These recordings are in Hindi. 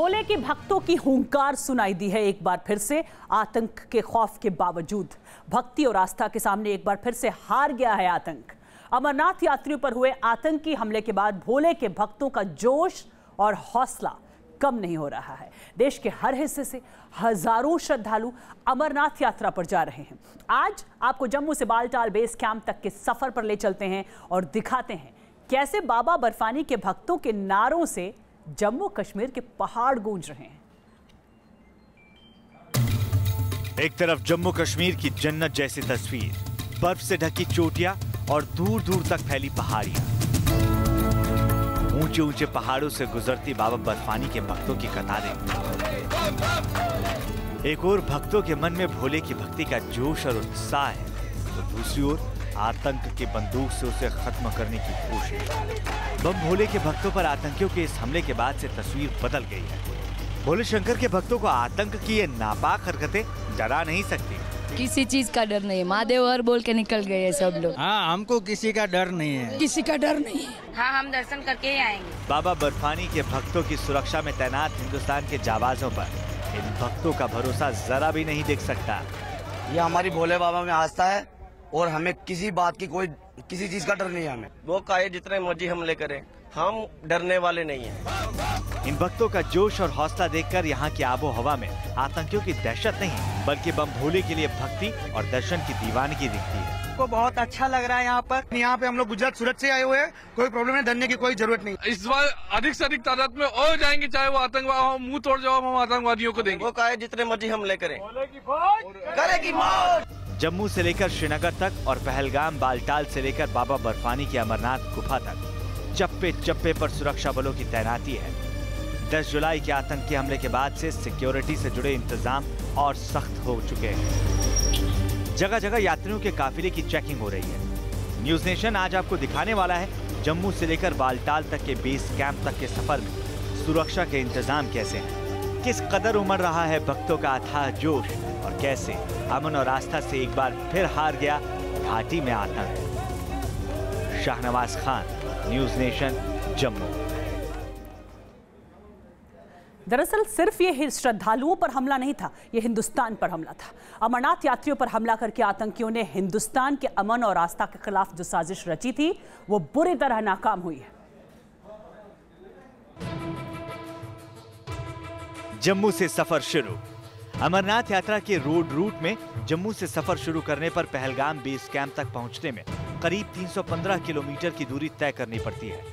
भोले के भक्तों की हुंकार सुनाई दी है एक बार फिर से। आतंक के खौफ के बावजूद भक्ति और आस्था के सामने एक बार फिर से हार गया है आतंक। अमरनाथ यात्रियों पर हुए आतंकी हमले के बाद भोले के भक्तों का जोश और हौसला कम नहीं हो रहा है। देश के हर हिस्से से हजारों श्रद्धालु अमरनाथ यात्रा पर जा रहे हैं। आज आपको जम्मू से बालटाल बेस कैंप तक के सफर पर ले चलते हैं और दिखाते हैं कैसे बाबा बर्फानी के भक्तों के नारों से जम्मू कश्मीर के पहाड़ गूंज रहे हैं। एक तरफ जम्मू कश्मीर की जन्नत जैसी तस्वीर, बर्फ से ढकी चोटियां और दूर दूर तक फैली पहाड़ियां। ऊंचे ऊंचे पहाड़ों से गुजरती बाबा बर्फानी के भक्तों की कतारें। एक ओर भक्तों के मन में भोले की भक्ति का जोश और उत्साह है, तो दूसरी ओर आतंक की बंदूक से उसे खत्म करने की कोशिश। बम भोले के भक्तों पर आतंकियों के इस हमले के बाद से तस्वीर बदल गई है। भोले शंकर के भक्तों को आतंक की ये नापाक हरकतें डरा नहीं सकती। किसी चीज का डर नहीं है, महादेव हर बोल के निकल गए हैं सब लोग। हाँ, हमको किसी का डर नहीं है। किसी का डर नहीं है। हाँ, हम दर्शन करके ही आएंगे। बाबा बर्फानी के भक्तों की सुरक्षा में तैनात हिंदुस्तान के जाबाजों पर इन भक्तों का भरोसा जरा भी नहीं दिख सकता। ये हमारी भोले बाबा में आस्था है और हमें किसी बात की किसी चीज का डर नहीं है। हमें वो काहे जितने मर्जी हमले करें, हम डरने वाले नहीं हैं। इन भक्तों का जोश और हौसला देखकर यहाँ की आबो हवा में आतंकियों की दहशत नहीं बल्कि बम भोले के लिए भक्ति और दर्शन की दीवानगी दिखती है। को बहुत अच्छा लग रहा है यहाँ पर। यहाँ पे हम लोग गुजरात सूरत से आए हुए हैं, कोई प्रॉब्लम नहीं, डरने की कोई जरूरत नहीं। इस बार अधिक से अधिक तादाद में और जाएंगे, चाहे वो आतंकवाद हो, मुंह तोड़ जवाब हम आतंकवादियों को देंगे। वो काहे जितने मर्जी हमले करें, करेगी मौत। जम्मू से लेकर श्रीनगर तक और पहलगाम बालटाल से लेकर बाबा बर्फानी की अमरनाथ गुफा तक चप्पे चप्पे पर सुरक्षा बलों की तैनाती है। 10 जुलाई के आतंकी हमले के बाद से सिक्योरिटी से जुड़े इंतजाम और सख्त हो चुके हैं। जगह जगह यात्रियों के काफिले की चेकिंग हो रही है। न्यूज नेशन आज आपको दिखाने वाला है जम्मू से लेकर बालटाल तक के बेस कैंप तक के सफर में सुरक्षा के इंतजाम कैसे हैं, किस कदर उमड़ रहा है भक्तों का अथाह जोश और कैसे अमन और आस्था से एक बार फिर हार गया घाटी में आतंक। Shahnawaz Khan, news nation, Jammu. दरअसल सिर्फ ये श्रद्धालुओं पर हमला नहीं था, ये हिंदुस्तान पर हमला था। अमरनाथ यात्रियों पर हमला करके आतंकियों ने हिंदुस्तान के अमन और आस्था के खिलाफ जो साजिश रची थी वो बुरी तरह नाकाम हुई है। जम्मू से सफर शुरू। अमरनाथ यात्रा के रोड रूट में जम्मू से सफर शुरू करने पर पहलगाम बेस कैंप तक पहुंचने में करीब 315 किलोमीटर की दूरी तय करनी पड़ती है।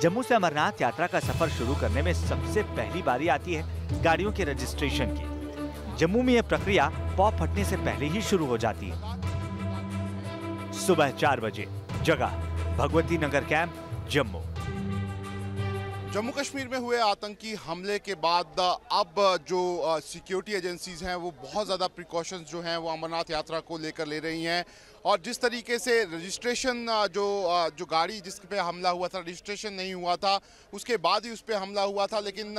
जम्मू से अमरनाथ यात्रा का सफर शुरू करने में सबसे पहली बारी आती है गाड़ियों के रजिस्ट्रेशन की। जम्मू में यह प्रक्रिया पौ फटने से पहले ही शुरू हो जाती है। सुबह 4 बजे, जगह भगवती नगर कैंप, जम्मू। जम्मू कश्मीर में हुए आतंकी हमले के बाद अब जो सिक्योरिटी एजेंसीज हैं वो बहुत ज़्यादा प्रिकॉशंस जो हैं वो अमरनाथ यात्रा को लेकर ले रही हैं। और जिस तरीके से रजिस्ट्रेशन जो गाड़ी जिस पे हमला हुआ था, रजिस्ट्रेशन नहीं हुआ था, उसके बाद ही उस पर हमला हुआ था। लेकिन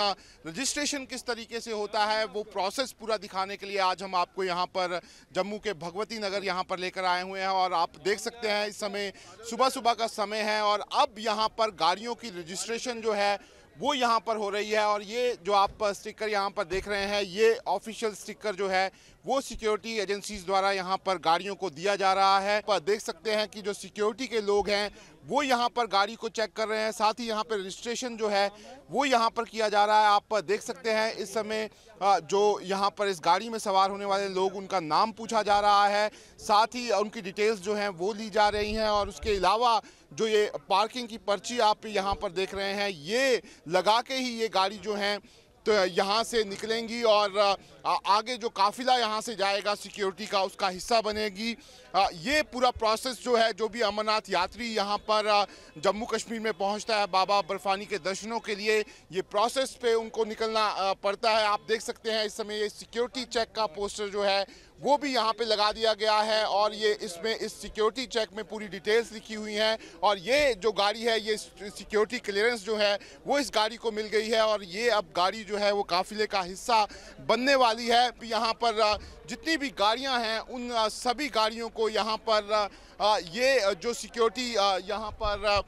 रजिस्ट्रेशन किस तरीके से होता है वो प्रोसेस पूरा दिखाने के लिए आज हम आपको यहाँ पर जम्मू के भगवती नगर यहाँ पर लेकर आए हुए हैं। और आप देख सकते हैं इस समय सुबह सुबह का समय है और अब यहाँ पर गाड़ियों की रजिस्ट्रेशन जो है वो यहाँ पर हो रही है। और ये जो आप स्टिकर यहाँ पर देख रहे हैं, ये ऑफिशियल स्टिकर जो है वो सिक्योरिटी एजेंसीज द्वारा यहाँ पर गाड़ियों को दिया जा रहा है। पर देख सकते हैं कि जो सिक्योरिटी के लोग हैं वो यहाँ पर गाड़ी को चेक कर रहे हैं, साथ ही यहाँ पर रजिस्ट्रेशन जो है वो यहाँ पर किया जा रहा है। आप देख सकते हैं इस समय जो यहाँ पर इस गाड़ी में सवार होने वाले लोग, उनका नाम पूछा जा रहा है, साथ ही उनकी डिटेल्स जो हैं वो ली जा रही हैं। और उसके अलावा जो ये पार्किंग की पर्ची आप यहाँ पर देख रहे हैं, ये लगा के ही ये गाड़ी जो है तो यहाँ से निकलेंगी और आगे जो काफिला यहाँ से जाएगा सिक्योरिटी का उसका हिस्सा बनेगी। ये पूरा प्रोसेस जो है, जो भी अमरनाथ यात्री यहाँ पर जम्मू कश्मीर में पहुँचता है बाबा बर्फानी के दर्शनों के लिए, ये प्रोसेस पे उनको निकलना पड़ता है। आप देख सकते हैं इस समय ये सिक्योरिटी चेक का पोस्टर जो है वो भी यहाँ पे लगा दिया गया है और ये इसमें इस सिक्योरिटी चेक में पूरी डिटेल्स लिखी हुई हैं और ये जो गाड़ी है ये सिक्योरिटी क्लियरेंस जो है वो इस गाड़ी को मिल गई है और ये अब गाड़ी जो है वो काफिले का हिस्सा बनने वाली है। यहाँ पर जितनी भी गाड़ियाँ हैं उन सभी गाड़ियों को यहाँ पर ये जो सिक्योरिटी यहाँ पर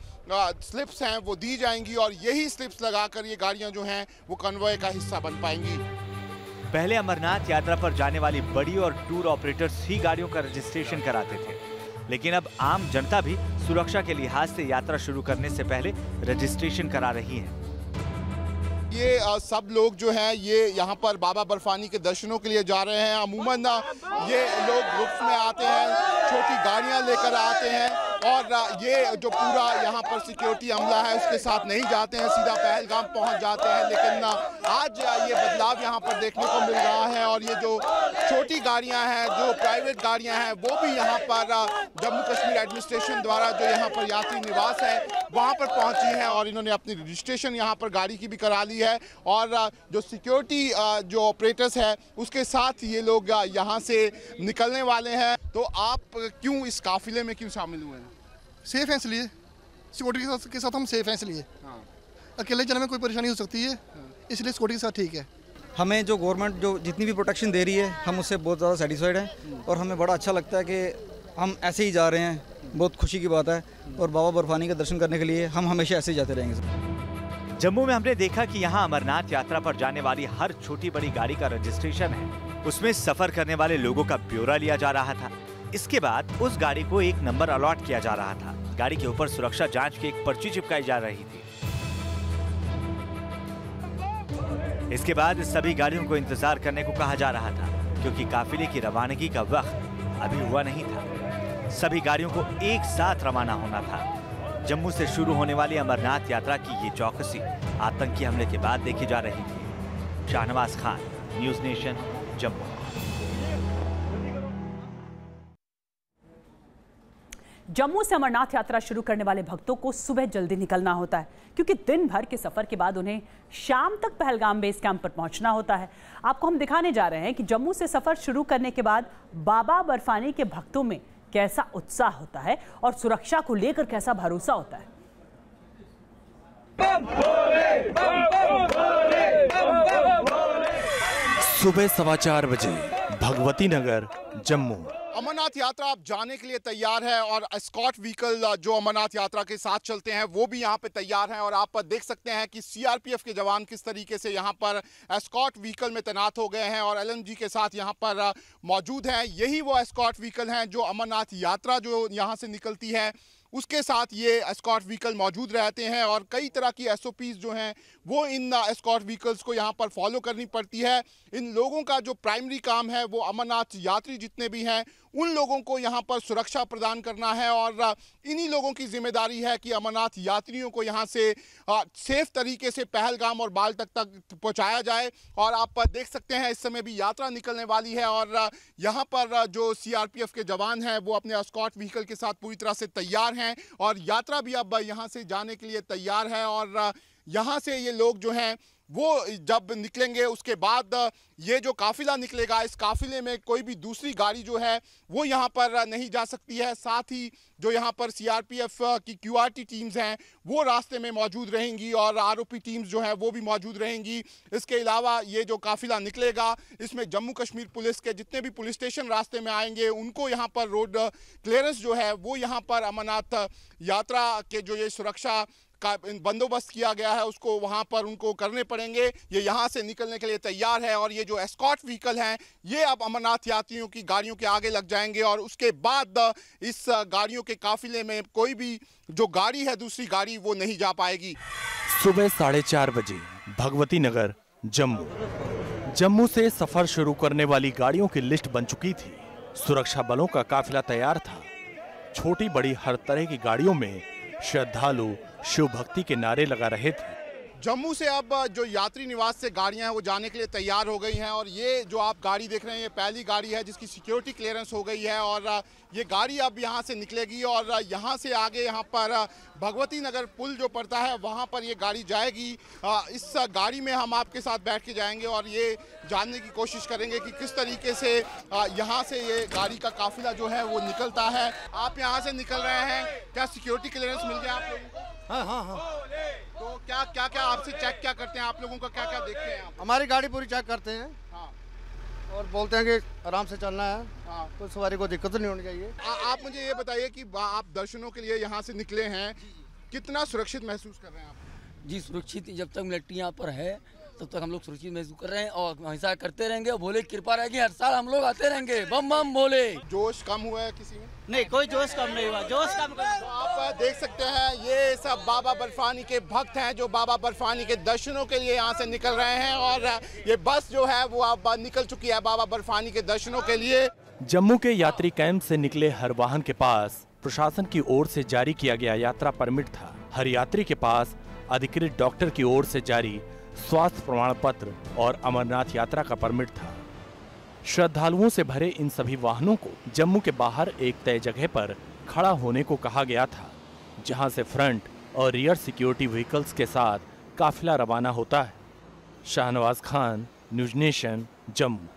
स्लिप्स हैं वो दी जाएंगी और यही स्लिप्स लगाकर ये गाड़ियाँ जो हैं वो कन्वॉय का हिस्सा बन पाएंगी। पहले अमरनाथ यात्रा पर जाने वाली बड़ी और टूर ऑपरेटर्स ही गाड़ियों का रजिस्ट्रेशन कराते थे, लेकिन अब आम जनता भी सुरक्षा के लिहाज से यात्रा शुरू करने से पहले रजिस्ट्रेशन करा रही है। ये सब लोग जो हैं ये यहाँ पर बाबा बर्फानी के दर्शनों के लिए जा रहे हैं। अमूमन ये लोग ग्रुप्स में आते हैं, छोटी गाड़ियाँ लेकर आते हैं और ये जो पूरा यहाँ पर सिक्योरिटी अमला है उसके साथ नहीं जाते हैं, सीधा पहलगाम पहुँच जाते हैं। लेकिन आज ये बदलाव यहाँ पर देखने को मिल रहा है और ये जो छोटी गाड़ियाँ हैं, जो प्राइवेट गाड़ियाँ हैं, वो भी यहाँ पर जम्मू कश्मीर एडमिनिस्ट्रेशन द्वारा जो यहाँ पर यात्री निवास है वहाँ पर पहुँची हैं और इन्होंने अपनी रजिस्ट्रेशन यहाँ पर गाड़ी की भी करा ली है और जो सिक्योरिटी जो ऑपरेटर्स है उसके साथ ये लोग यहाँ से निकलने वाले हैं। तो आप क्यों इस काफिले में क्यों शामिल हुए हैं? सेफ है इसलिए, सिक्योरिटी के साथ हम सेफ हैं इसलिए। अकेले चलने में कोई परेशानी हो सकती है, इसलिए सिक्योरिटी के साथ ठीक है। हमें जो गवर्नमेंट जो जितनी भी प्रोटेक्शन दे रही है हम उससे बहुत ज़्यादा सेटिस्फाइड हैं और हमें बड़ा अच्छा लगता है कि हम ऐसे ही जा रहे हैं, बहुत खुशी की बात है। और बाबा बर्फानी का दर्शन करने के लिए हम हमेशा ऐसे ही जाते रहेंगे। जम्मू में हमने देखा कि यहाँ अमरनाथ यात्रा पर जाने वाली हर छोटी बड़ी गाड़ी का रजिस्ट्रेशन है, उसमें सफर करने वाले लोगों का ब्यौरा लिया जा रहा था। इसके बाद उस गाड़ी को एक नंबर अलॉट किया जा रहा था। गाड़ी के ऊपर सुरक्षा जांच की एक पर्ची चिपकाई जा रही थी। इसके बाद सभी गाड़ियों को इंतजार करने को कहा जा रहा था क्योंकि काफिले की रवानगी का वक्त अभी हुआ नहीं था। सभी गाड़ियों को एक साथ रवाना होना था। जम्मू से शुरू होने वाली अमरनाथ यात्रा की ये चौकसी आतंकी हमले के बाद देखी जा रही थी। Shahnawaz Khan, News Nation, Jammu. जम्मू से अमरनाथ यात्रा शुरू करने वाले भक्तों को सुबह जल्दी निकलना होता है क्योंकि दिन भर के सफर के बाद उन्हें शाम तक पहलगाम बेस कैंप पर पहुंचना होता है। आपको हम दिखाने जा रहे हैं कि जम्मू से सफर शुरू करने के बाद बाबा बर्फानी के भक्तों में कैसा उत्साह होता है और सुरक्षा को लेकर कैसा भरोसा होता है। सुबह 4:15 बजे भगवती नगर, जम्मू। अमरनाथ यात्रा आप जाने के लिए तैयार है और एस्कॉर्ट व्हीकल जो अमरनाथ यात्रा के साथ चलते हैं वो भी यहाँ पे तैयार हैं और आप देख सकते हैं कि सीआरपीएफ के जवान किस तरीके से यहाँ पर एस्कॉर्ट व्हीकल में तैनात हो गए हैं और एलएमजी के साथ यहाँ पर मौजूद हैं। यही वो एस्कॉर्ट व्हीकल हैं जो अमरनाथ यात्रा जो यहाँ से निकलती है उसके साथ ये एस्कॉर्ट व्हीकल मौजूद रहते हैं और कई तरह की एसओपीज जो हैं वो इन एस्कॉर्ट व्हीकल्स को यहाँ पर फॉलो करनी पड़ती है। इन लोगों का जो प्राइमरी काम है वो अमरनाथ यात्री जितने भी हैं उन लोगों को यहाँ पर सुरक्षा प्रदान करना है और इन्हीं लोगों की जिम्मेदारी है कि अमरनाथ यात्रियों को यहाँ से सेफ तरीके से पहलगाम और बाल तक पहुँचाया जाए। और आप देख सकते हैं इस समय भी यात्रा निकलने वाली है और यहाँ पर जो सीआरपीएफ के जवान हैं वो अपने एस्कॉर्ट व्हीकल के साथ पूरी तरह से तैयार हैं और यात्रा भी अब यहाँ से जाने के लिए तैयार है। और यहाँ से ये लोग जो हैं वो जब निकलेंगे उसके बाद ये जो काफिला निकलेगा इस काफिले में कोई भी दूसरी गाड़ी जो है वो यहाँ पर नहीं जा सकती है। साथ ही जो यहाँ पर सीआरपीएफ की क्यूआरटी टीम्स हैं वो रास्ते में मौजूद रहेंगी और आरओपी टीम्स जो हैं वो भी मौजूद रहेंगी। इसके अलावा ये जो काफिला निकलेगा इसमें जम्मू कश्मीर पुलिस के जितने भी पुलिस स्टेशन रास्ते में आएंगे उनको यहाँ पर रोड क्लियरेंस जो है वो यहाँ पर अमरनाथ यात्रा के जो ये सुरक्षा का बंदोबस्त किया गया है उसको वहां पर उनको करने पड़ेंगे। ये यहां से निकलने के लिए तैयार है और ये जो एस्कॉर्ट व्हीकल हैं ये अब अमरनाथ यात्रियों की गाड़ियों के आगे लग जाएंगे और उसके बाद इस गाड़ियों के काफिले में कोई भी जो गाड़ी है दूसरी गाड़ी वो नहीं जा पाएगी। सुबह 4:30 बजे भगवती नगर, जम्मू। जम्मू से सफर शुरू करने वाली गाड़ियों की लिस्ट बन चुकी थी। सुरक्षा बलों का काफिला तैयार था। छोटी बड़ी हर तरह की गाड़ियों में श्रद्धालु शिव भक्ति के नारे लगा रहे थे। जम्मू से अब जो यात्री निवास से गाड़ियां हैं वो जाने के लिए तैयार हो गई हैं और ये जो आप गाड़ी देख रहे हैं ये पहली गाड़ी है जिसकी सिक्योरिटी क्लियरेंस हो गई है और ये गाड़ी अब यहाँ से निकलेगी और यहाँ से आगे यहाँ पर भगवती नगर पुल जो पड़ता है वहाँ पर ये गाड़ी जाएगी। इस गाड़ी में हम आपके साथ बैठ के जाएंगे और ये जानने की कोशिश करेंगे कि किस तरीके से यहाँ से ये गाड़ी का काफिला जो है वो निकलता है। आप यहाँ से निकल रहे हैं, क्या सिक्योरिटी क्लियरेंस मिल गया आप लोगों को? हाँ। तो क्या आपसे चेक क्या करते हैं, आप लोगों का क्या देखते हैं? हमारी गाड़ी पूरी चेक करते हैं और बोलते हैं कि आराम से चलना है, कोई सवारी को दिक्कत नहीं होनी चाहिए। आप मुझे ये बताइए कि आप दर्शनों के लिए यहाँ से निकले हैं, कितना सुरक्षित महसूस कर रहे हैं आप? जी सुरक्षित, जब तक मिलिट्री यहाँ पर है तब तक हम लोग सुरक्षित महसूस कर रहे हैं और हमेशा करते रहेंगे और भोले की कृपा रहेगी, हर साल हम लोग आते रहेंगे। बम बम भोले। जोश कम हुआ है किसी में? नहीं, कोई जोश कम नहीं हुआ, जोश कम तो आप देख सकते हैं ये सब बाबा बर्फानी के भक्त हैं जो बाबा बर्फानी के दर्शनों के लिए यहाँ से निकल रहे हैं और ये बस जो है वो अब निकल चुकी है बाबा बर्फानी के दर्शनों के लिए। जम्मू के यात्री कैंप से निकले हर वाहन के पास प्रशासन की ओर से जारी किया गया यात्रा परमिट था। हर यात्री के पास अधिकृत डॉक्टर की ओर से जारी स्वास्थ्य प्रमाण पत्र और अमरनाथ यात्रा का परमिट था। श्रद्धालुओं से भरे इन सभी वाहनों को जम्मू के बाहर एक तय जगह पर खड़ा होने को कहा गया था, जहां से फ्रंट और रियर सिक्योरिटी व्हीकल्स के साथ काफिला रवाना होता है। Shahnawaz Khan, news nation, Jammu.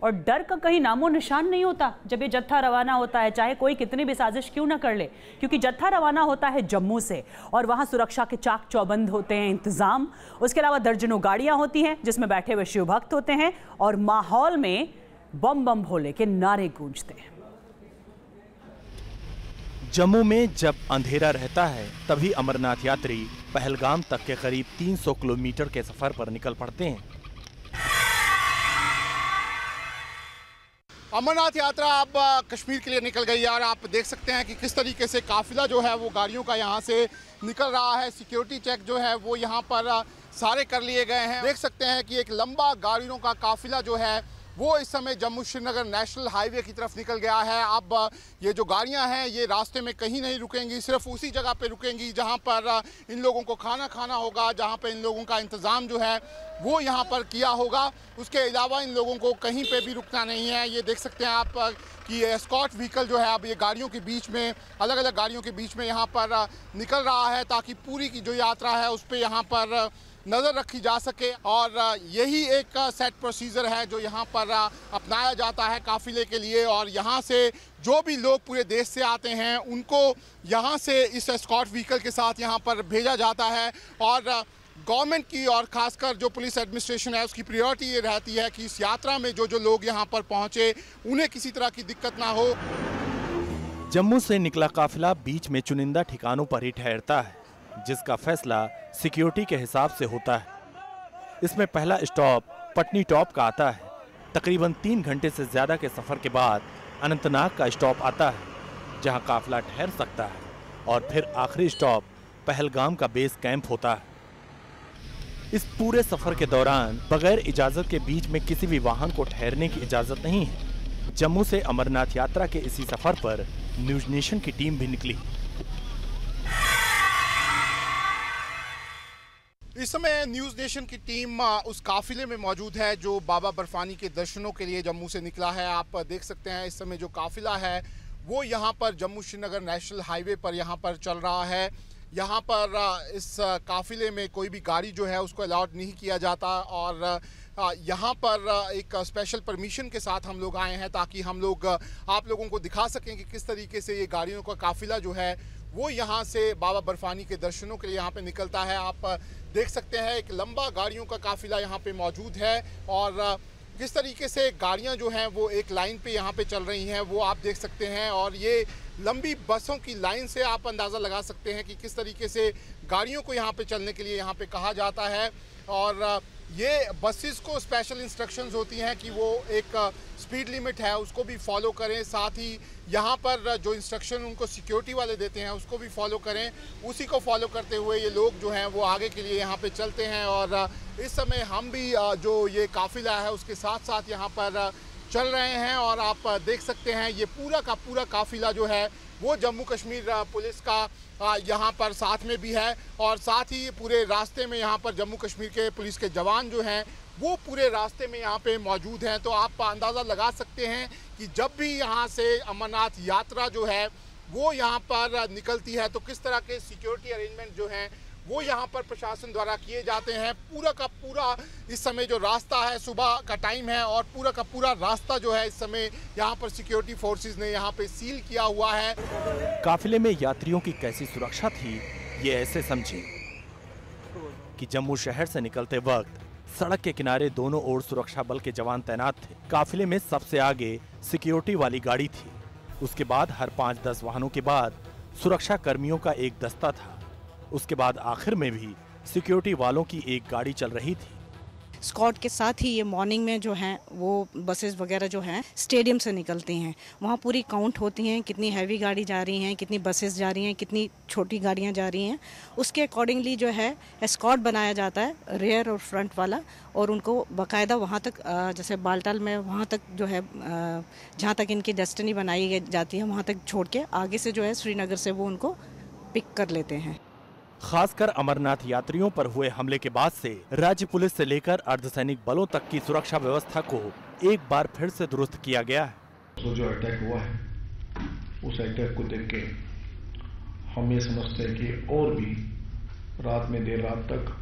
और डर का कहीं नामो निशान नहीं होता जब ये जत्था रवाना होता है, चाहे कोई कितनी भी साजिश क्यों ना कर ले, क्योंकि जत्था रवाना होता है जम्मू से और वहां सुरक्षा के चाक चौबंद होते हैं इंतजाम। उसके अलावा दर्जनों गाड़ियां होती हैं जिसमें बैठे हुए शिव भक्त होते हैं और माहौल में बम बम भोले के नारे गूंजते हैं। जम्मू में जब अंधेरा रहता है तभी अमरनाथ यात्री पहलगाम तक के करीब 300 किलोमीटर के सफर पर निकल पड़ते हैं। अमरनाथ यात्रा अब कश्मीर के लिए निकल गई है और आप देख सकते हैं कि किस तरीके से काफिला जो है वो गाड़ियों का यहाँ से निकल रहा है। सिक्योरिटी चेक जो है वो यहाँ पर सारे कर लिए गए हैं। देख सकते हैं कि एक लंबा गाड़ियों का काफिला जो है वो इस समय जम्मू श्रीनगर नेशनल हाईवे की तरफ निकल गया है। अब ये जो गाड़ियां हैं ये रास्ते में कहीं नहीं रुकेंगी, सिर्फ उसी जगह पे रुकेंगी जहां पर इन लोगों को खाना खाना होगा, जहां पे इन लोगों का इंतज़ाम जो है वो यहां पर किया होगा। उसके अलावा इन लोगों को कहीं पे भी रुकना नहीं है। ये देख सकते हैं आप कि एस्कॉर्ट व्हीकल जो है अब ये गाड़ियों के बीच में, अलग अलग गाड़ियों के बीच में यहाँ पर निकल रहा है ताकि पूरी की जो यात्रा है उस पर यहाँ पर नज़र रखी जा सके। और यही एक सेट प्रोसीजर है जो यहाँ पर अपनाया जाता है काफिले के लिए। और यहाँ से जो भी लोग पूरे देश से आते हैं उनको यहाँ से इस एस्कॉर्ट व्हीकल के साथ यहाँ पर भेजा जाता है। और गवर्नमेंट की और खासकर जो पुलिस एडमिनिस्ट्रेशन है उसकी प्रायोरिटी ये रहती है कि इस यात्रा में जो लोग यहाँ पर पहुँचे उन्हें किसी तरह की दिक्कत ना हो। जम्मू से निकला काफिला बीच में चुनिंदा ठिकानों पर ही ठहरता है, जिसका फैसला सिक्योरिटी के हिसाब से होता है। इसमें पहला स्टॉप पटनी टॉप का आता है। तकरीबन 3 घंटे से ज्यादा के सफर के बाद अनंतनाग का स्टॉप आता है, जहां काफिला ठहर सकता है। और फिर आखिरी स्टॉप पहलगाम का बेस कैंप होता है। इस पूरे सफर के दौरान बगैर इजाजत के बीच में किसी भी वाहन को ठहरने की इजाजत नहीं है। जम्मू से अमरनाथ यात्रा के इसी सफर पर न्यूज नेशन की टीम भी निकली। इस समय न्यूज़ नेशन की टीम उस काफिले में मौजूद है जो बाबा बर्फानी के दर्शनों के लिए जम्मू से निकला है। आप देख सकते हैं इस समय जो काफिला है वो यहाँ पर जम्मू श्रीनगर नेशनल हाईवे पर यहाँ पर चल रहा है। यहाँ पर इस काफिले में कोई भी गाड़ी जो है उसको अलाउड नहीं किया जाता। और यहाँ पर एक स्पेशल परमिशन के साथ हम लोग आए हैं ताकि हम लोग आप लोगों को दिखा सकें कि किस तरीके से ये गाड़ियों का काफिला जो है वो यहाँ से बाबा बर्फानी के दर्शनों के लिए यहाँ पे निकलता है। आप देख सकते हैं एक लंबा गाड़ियों का काफिला यहाँ पे मौजूद है और किस तरीके से गाड़ियाँ जो हैं वो एक लाइन पे यहाँ पे चल रही हैं वो आप देख सकते हैं। और ये लंबी बसों की लाइन से आप अंदाज़ा लगा सकते हैं कि किस तरीके से गाड़ियों को यहाँ पे चलने के लिए यहाँ पे कहा जाता है। और ये बसेस को स्पेशल इंस्ट्रक्शंस होती हैं कि वो एक स्पीड लिमिट है उसको भी फॉलो करें, साथ ही यहाँ पर जो इंस्ट्रक्शन उनको सिक्योरिटी वाले देते हैं उसको भी फॉलो करें। उसी को फॉलो करते हुए ये लोग जो हैं वो आगे के लिए यहाँ पे चलते हैं। और इस समय हम भी जो ये काफिला है उसके साथ साथ यहाँ पर चल रहे हैं और आप देख सकते हैं ये पूरा का पूरा काफिला जो है वो जम्मू कश्मीर पुलिस का यहाँ पर साथ में भी है और साथ ही पूरे रास्ते में यहाँ पर जम्मू कश्मीर के पुलिस के जवान जो हैं वो पूरे रास्ते में यहाँ पे मौजूद हैं। तो आप अंदाज़ा लगा सकते हैं कि जब भी यहाँ से अमरनाथ यात्रा जो है वो यहाँ पर निकलती है तो किस तरह के सिक्योरिटी अरेंजमेंट जो हैं वो यहाँ पर प्रशासन द्वारा किए जाते हैं। पूरा का पूरा इस समय जो रास्ता है, सुबह का टाइम है और पूरा का पूरा रास्ता जो है इस समय यहाँ पर सिक्योरिटी फोर्सेस ने यहाँ पे सील किया हुआ है। काफिले में यात्रियों की कैसी सुरक्षा थी ये ऐसे समझे कि जम्मू शहर से निकलते वक्त सड़क के किनारे दोनों ओर सुरक्षा बल के जवान तैनात थे। काफिले में सबसे आगे सिक्योरिटी वाली गाड़ी थी, उसके बाद हर 5-10 वाहनों के बाद सुरक्षा कर्मियों का एक दस्ता था, उसके बाद आखिर में भी सिक्योरिटी वालों की एक गाड़ी चल रही थी। स्कॉट के साथ ही ये मॉर्निंग में जो हैं वो बसेस वगैरह जो हैं स्टेडियम से निकलती हैं, वहाँ पूरी काउंट होती हैं कितनी हैवी गाड़ी जा रही हैं, कितनी बसेस जा रही हैं, कितनी छोटी गाड़ियाँ जा रही हैं। उसके अकॉर्डिंगली जो है एस्कॉर्ट बनाया जाता है रियर और फ्रंट वाला, और उनको बाकायदा वहाँ तक जैसे बालटाल में वहाँ तक जो है जहाँ तक इनकी डेस्टिनी बनाई जाती है वहाँ तक छोड़ के आगे से जो है श्रीनगर से वो उनको पिक कर लेते हैं। खासकर अमरनाथ यात्रियों पर हुए हमले के बाद से राज्य पुलिस से लेकर अर्धसैनिक बलों तक की सुरक्षा व्यवस्था को एक बार फिर से दुरुस्त किया गया है। तो जो अटैक हुआ है उस अटैक को देख के हम ये समझते हैं कि और भी रात में देर रात तक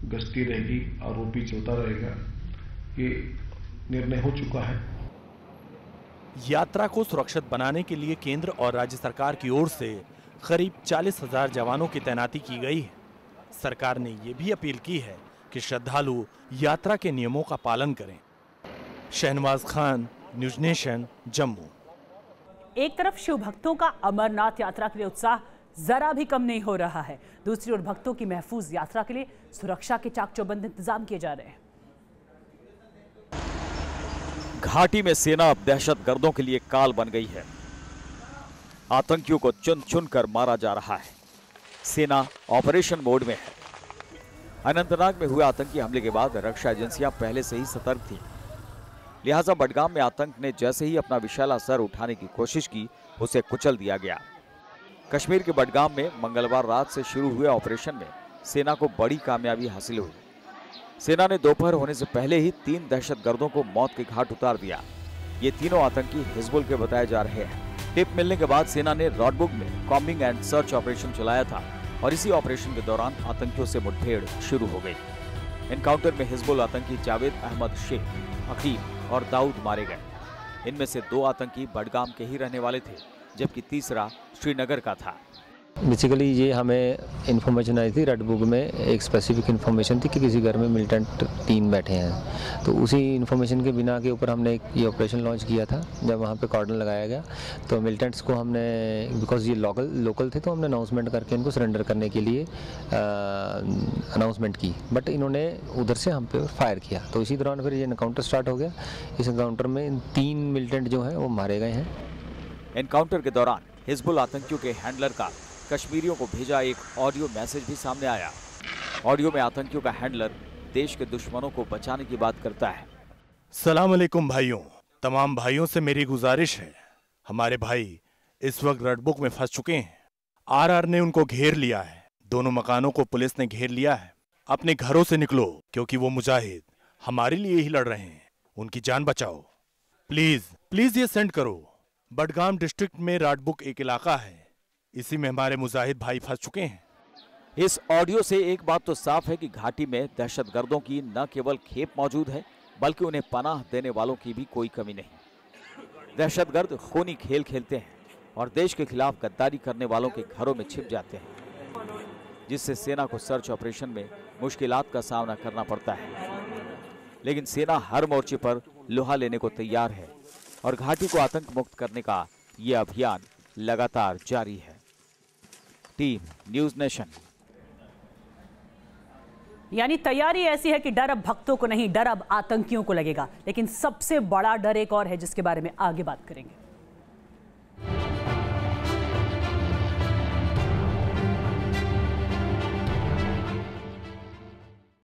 गश्ती रहेगी, आरोपी चलता रहेगा, ये निर्णय हो चुका है। यात्रा को सुरक्षित बनाने के लिए केंद्र और राज्य सरकार की ओर से करीब 40,000 जवानों की तैनाती की गई है। सरकार ने ये भी अपील की है कि श्रद्धालु यात्रा के नियमों का पालन करें। Shahnawaz Khan, news nation, Jammu. एक तरफ शिव भक्तों का अमरनाथ यात्रा के लिए उत्साह जरा भी कम नहीं हो रहा है, दूसरी ओर भक्तों की महफूज यात्रा के लिए सुरक्षा के चाक चौबंद इंतजाम किए जा रहे हैं। घाटी में सेना अब दहशतगर्दों के लिए काल बन गई है। आतंकियों को चुन चुन कर मारा जा रहा है। सेना ऑपरेशन मोड में है। अनंतनाग में हुए आतंकी हमले के बाद रक्षा एजेंसियां पहले से ही सतर्क थी, लिहाजा बडगाम में आतंक ने जैसे ही अपना विशाला सर उठाने की कोशिश की उसे कुचल दिया गया। कश्मीर के बडगाम में मंगलवार रात से शुरू हुए ऑपरेशन में सेना को बड़ी कामयाबी हासिल हुई। सेना ने दोपहर होने से पहले ही 3 दहशतगर्दों को मौत के घाट उतार दिया। ये तीनों आतंकी हिजबुल के बताए जा रहे हैं। टिप मिलने के बाद सेना ने रॉडबुक में कॉम्बिंग एंड सर्च ऑपरेशन चलाया था और इसी ऑपरेशन के दौरान आतंकियों से मुठभेड़ शुरू हो गई। एनकाउंटर में हिजबुल आतंकी जावेद अहमद शेख, हकीम और दाऊद मारे गए। इनमें से 2 आतंकी बडगाम के ही रहने वाले थे, जबकि तीसरा श्रीनगर का था। बेसिकली ये हमें इन्फॉर्मेशन आई थी, रेड बुक में एक स्पेसिफिक इन्फॉर्मेशन थी कि किसी घर में मिलिटेंट 3 बैठे हैं, तो उसी इन्फॉर्मेशन के बिना के ऊपर हमने ये ऑपरेशन लॉन्च किया था। जब वहाँ पे कॉर्डन लगाया गया तो मिलिटेंट्स को हमने, बिकॉज ये लोकल थे, तो हमने अनाउंसमेंट करके इनको सरेंडर करने के लिए अनाउंसमेंट की, बट इन्होंने उधर से हम पे फायर किया। तो इसी दौरान फिर ये एनकाउंटर स्टार्ट हो गया। इस एनकाउंटर में 3 मिलिटेंट जो हैं वो मारे गए हैं। एनकाउंटर के दौरान हिजबुल आतंकियों के हैंडलर का कश्मीरियों को भेजा एक ऑडियो मैसेज भी सामने आया। ऑडियो में आतंकियों का हैंडलर देश के दुश्मनों को बचाने की बात करता है। सलाम अलैकुम भाइयों, तमाम भाइयों से मेरी गुजारिश है, हमारे भाई इस वक्त रेड बुक में फंस चुके हैं। आरआर ने उनको घेर लिया है, दोनों मकानों को पुलिस ने घेर लिया है। अपने घरों से निकलो क्योंकि वो मुजाहिद हमारे लिए ही लड़ रहे हैं, उनकी जान बचाओ। प्लीज प्लीज ये सेंड करो। बडगाम डिस्ट्रिक्ट में राडबुक एक इलाका है, इसी में हमारे मुजाहिद भाई फंस चुके हैं। इस ऑडियो से एक बात तो साफ है कि घाटी में दहशतगर्दों की न केवल खेप मौजूद है, बल्कि उन्हें पनाह देने वालों की भी कोई कमी नहीं। दहशतगर्द खूनी खेल खेलते हैं और देश के खिलाफ गद्दारी करने वालों के घरों में छिप जाते हैं, जिससे सेना को सर्च ऑपरेशन में मुश्किलात का सामना करना पड़ता है। लेकिन सेना हर मोर्चे पर लोहा लेने को तैयार है और घाटी को आतंक मुक्त करने का यह अभियान लगातार जारी है। Team news nation. यानी तैयारी ऐसी है कि डर अब भक्तों को नहीं, डर अब आतंकियों को लगेगा। लेकिन सबसे बड़ा डर एक और है जिसके बारे में आगे बात करेंगे।